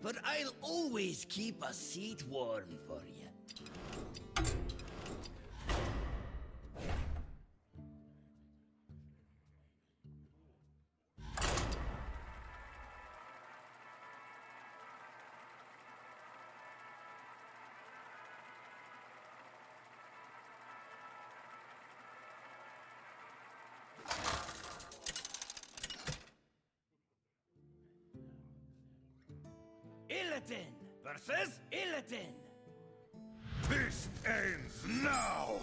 but I'll always keep a seat warm for you. Illidan versus Illidan. This ends now!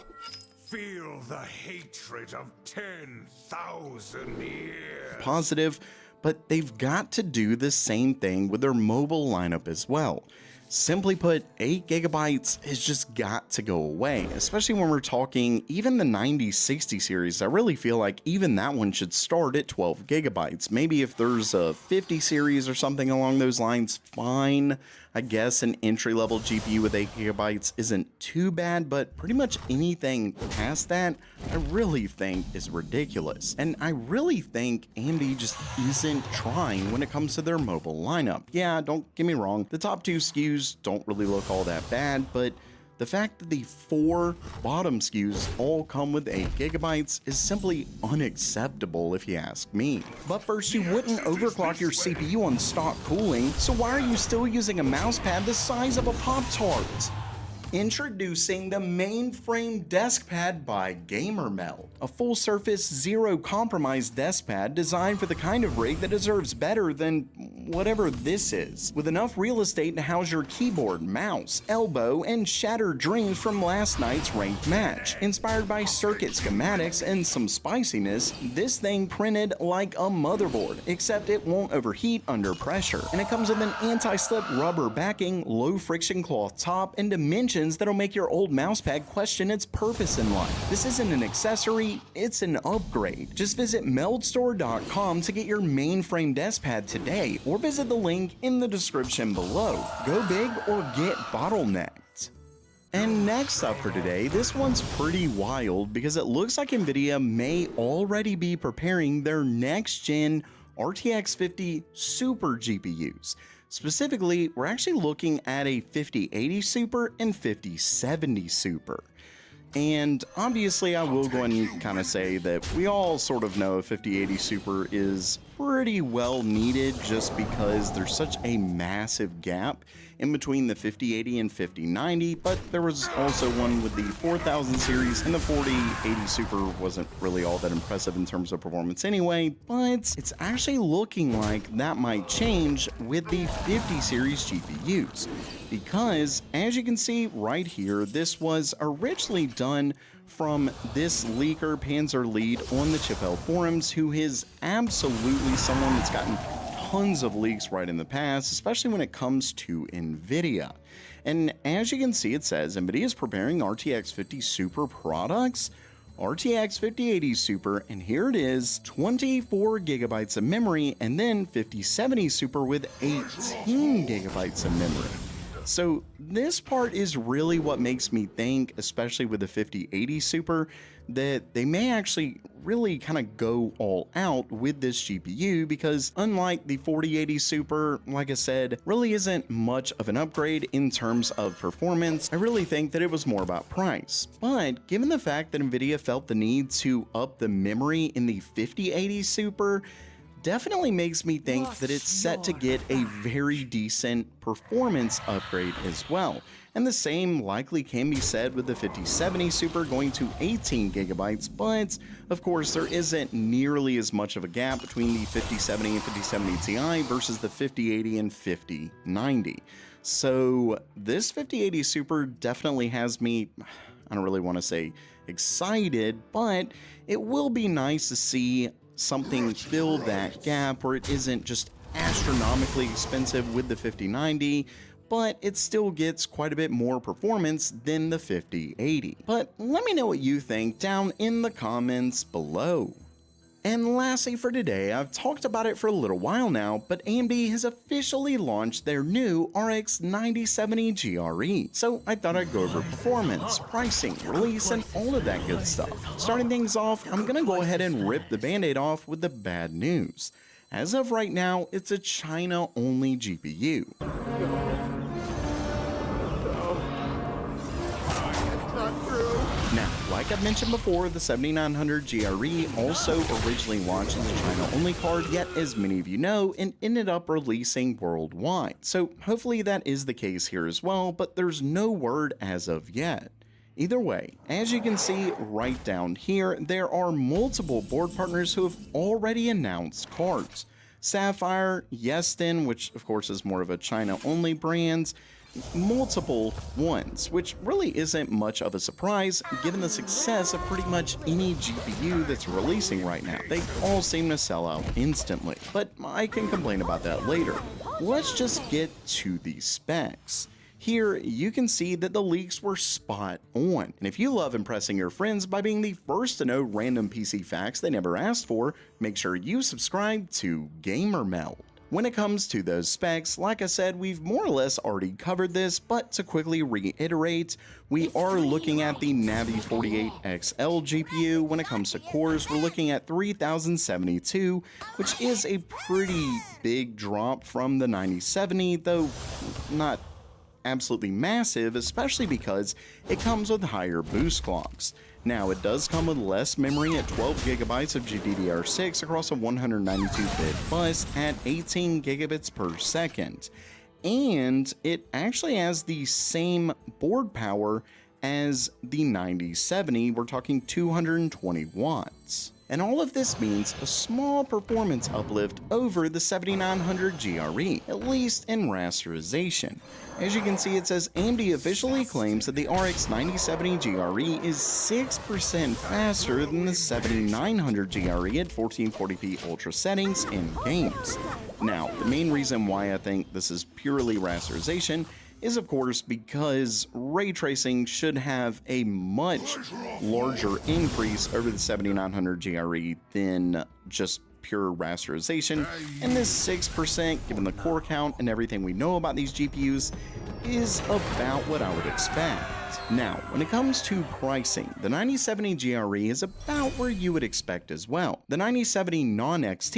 Feel the hatred of 10,000 years! Positive, but they've got to do the same thing with their mobile lineup as well. Simply put, 8 gigabytes has just got to go away, especially when we're talking even the 9060 series. I really feel like even that one should start at 12 gigabytes. Maybe if there's a 50 series or something along those lines, fine. I guess an entry-level GPU with 8 gigabytes isn't too bad, but pretty much anything past that, I really think is ridiculous. And I really think AMD just isn't trying when it comes to their mobile lineup. Yeah, don't get me wrong, the top 2 SKUs don't really look all that bad, but the fact that the 4 bottom SKUs all come with 8 gigabytes is simply unacceptable if you ask me. But first, you wouldn't overclock your CPU on stock cooling, so why are you still using a mousepad the size of a Pop-Tart? Introducing the Mainframe Deskpad by GamerMelt, a full-surface, zero-compromise deskpad designed for the kind of rig that deserves better than whatever this is, with enough real estate to house your keyboard, mouse, elbow, and shattered dreams from last night's ranked match. Inspired by circuit schematics and some spiciness, this thing printed like a motherboard, except it won't overheat under pressure, and it comes with an anti-slip rubber backing, low-friction cloth top, and dimensions that'll make your old mousepad question its purpose in life. This isn't an accessory, it's an upgrade. Just visit meldstore.com to get your mainframe deskpad today, or visit the link in the description below. Go big or get bottlenecked. And next up for today, this one's pretty wild because it looks like Nvidia may already be preparing their next-gen RTX 50 Super GPUs. Specifically, we're actually looking at a 5080 Super and 5070 Super. And obviously, I will go and kind of say that we all sort of know a 5080 Super is pretty well needed just because there's such a massive gap in between the 5080 and 5090, but there was also one with the 4000 series, and the 4080 Super wasn't really all that impressive in terms of performance anyway, but it's actually looking like that might change with the 50 series GPUs. Because, as you can see right here, this was originally done from this leaker, Panzer Lead, on the Chipel forums, who is absolutely someone that's gotten tons of leaks right in the past, especially when it comes to Nvidia. And as you can see, it says Nvidia is preparing RTX 50 Super products, RTX 5080 Super, and here it is, 24 gigabytes of memory, and then 5070 Super with 18 gigabytes of memory. So this part is really what makes me think, especially with the 5080 Super, that they may actually really kind of go all out with this GPU, because unlike the 4080 Super, like I said, really isn't much of an upgrade in terms of performance. I really think that it was more about price. But given the fact that Nvidia felt the need to up the memory in the 5080 Super, definitely makes me think that it's set to get a very decent performance upgrade as well. And the same likely can be said with the 5070 Super going to 18 gigabytes, but of course there isn't nearly as much of a gap between the 5070 and 5070 Ti versus the 5080 and 5090. So this 5080 Super definitely has me, I don't really want to say excited, but it will be nice to see something fill that gap where it isn't just astronomically expensive with the 5090, but it still gets quite a bit more performance than the 5080. But let me know what you think down in the comments below. And lastly for today, I've talked about it for a little while now, but AMD has officially launched their new RX 9070 GRE. So I thought I'd go over performance, pricing, release, and all of that good stuff. Starting things off, I'm gonna go ahead and rip the band-aid off with the bad news. As of right now, it's a China-only GPU. Now, like I've mentioned before, the 7900 GRE also originally launched as a China-only card, yet as many of you know, and ended up releasing worldwide. So hopefully that is the case here as well, but there's no word as of yet. Either way, as you can see right down here, there are multiple board partners who have already announced cards. Sapphire, Yeston, which of course is more of a China-only brand, multiple ones, which really isn't much of a surprise given the success of pretty much any GPU that's releasing right now. They all seem to sell out instantly, but I can complain about that later. Let's just get to the specs. Here, you can see that the leaks were spot on. And if you love impressing your friends by being the first to know random PC facts they never asked for, make sure you subscribe to GamerMeld. When it comes to those specs, like I said, we've more or less already covered this, but to quickly reiterate, we are looking at the Navi 48XL GPU. When it comes to cores, we're looking at 3072, which is a pretty big drop from the 9070, though not absolutely massive, especially because it comes with higher boost clocks. Now, it does come with less memory at 12 gigabytes of GDDR6 across a 192-bit bus at 18 gigabits per second. And it actually has the same board power as the 9070, we're talking 220 watts. And all of this means a small performance uplift over the 7900 GRE, at least in rasterization. As you can see, it says AMD officially claims that the RX 9070 GRE is 6% faster than the 7900 GRE at 1440p ultra settings in games. Now, the main reason why I think this is purely rasterization is of course because ray tracing should have a much larger increase over the 7900 GRE than just pure rasterization, and this 6%, given the core count and everything we know about these GPUs, is about what I would expect. Now, when it comes to pricing, the 9070 GRE is about where you would expect as well. The 9070 non-XT